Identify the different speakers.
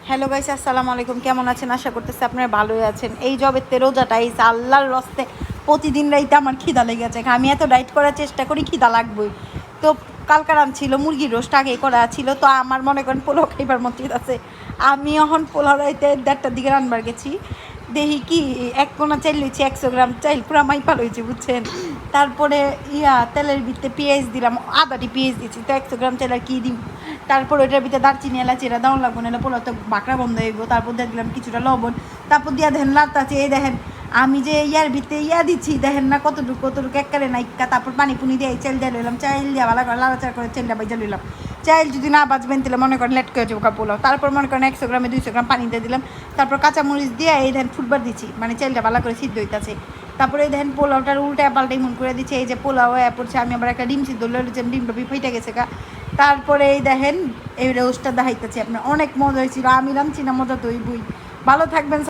Speaker 1: Hello guys, আসসালামু আলাইকুম। কেমন আছেন? আশা করতেছি আপনারা ভালোই আছেন। এই জবেতে রোজাটা এই আল্লাহর রস্তে প্রতিদিন রাইতে আমার খিদা লেগে গেছে। আমি এত ডাইট করার চেষ্টা করি, খিদা লাগবেই। তো কালকার ছিল মুরগির রোস্ট আগে করা ছিল, তো আমার মনে করেন পোলাও খাইবার মতো আছে। আমি এখন পোলাও রাইতে 1:30টার দিকে রান্নার গেছি, দেখি কি এক কোনা চাইল লইছি, 100 গ্রাম চাইল পুরা মাইপা লইছি, বুঝছেন। তারপরে তেলের ভিতরে পেঁয়াজ দিলাম, আদাটি পেঁয়াজ দিচ্ছি, তো 100 গ্রাম চাইল আর কি দিম। তারপর ওইটার ভিতরে দারচিনি এলাচি এটা দাও লাগবো, নাহলে পোলাও তো বাঁকড়া বন্ধ হইব। তারপর দিয়ে দিলাম কিছুটা লবণ, তারপর দিয়া দেখেন লাড়তাছে। এই দেখেন আমি যে ভিতরে দিচ্ছি, দেখেন না কতটুকু এককারে নাইকা। তারপর পানি পুনি দিয়ে চাল দিয়ে লইলাম, চাল দিয়ে ভালো করে লাড়াচাড়া করে চালটা বাইজা লইলাম। চাল যদি না বাজবেন তাহলে মনে করেন লেট করে যাবো পোলাও। তারপর মনে করেন 100 গ্রামে 200 গ্রাম পানি দিয়ে দিলাম। তারপর কাঁচামরিচ দিয়ে এই দেখেন ফুটবার দিচ্ছি, মানে চালটা ভালো করে সিদ্ধ হইতেছে। তারপরে এই দেখেন পোলাওটার উল্টায় পাল্টাই মন করে দিচ্ছে। এই যে পোলাও পড়ছে, আমি আবার একটা ডিম সিদ্ধ লইছি, ডিমটা ফেটে গেছে গা। তারপরে এই দেখেন এই রোস্টটা দেখাইতেছি আপনার, অনেক মজা হয়েছিল। আমি রাঁধছি না, মজা তো হইবই। ভালো থাকবেন।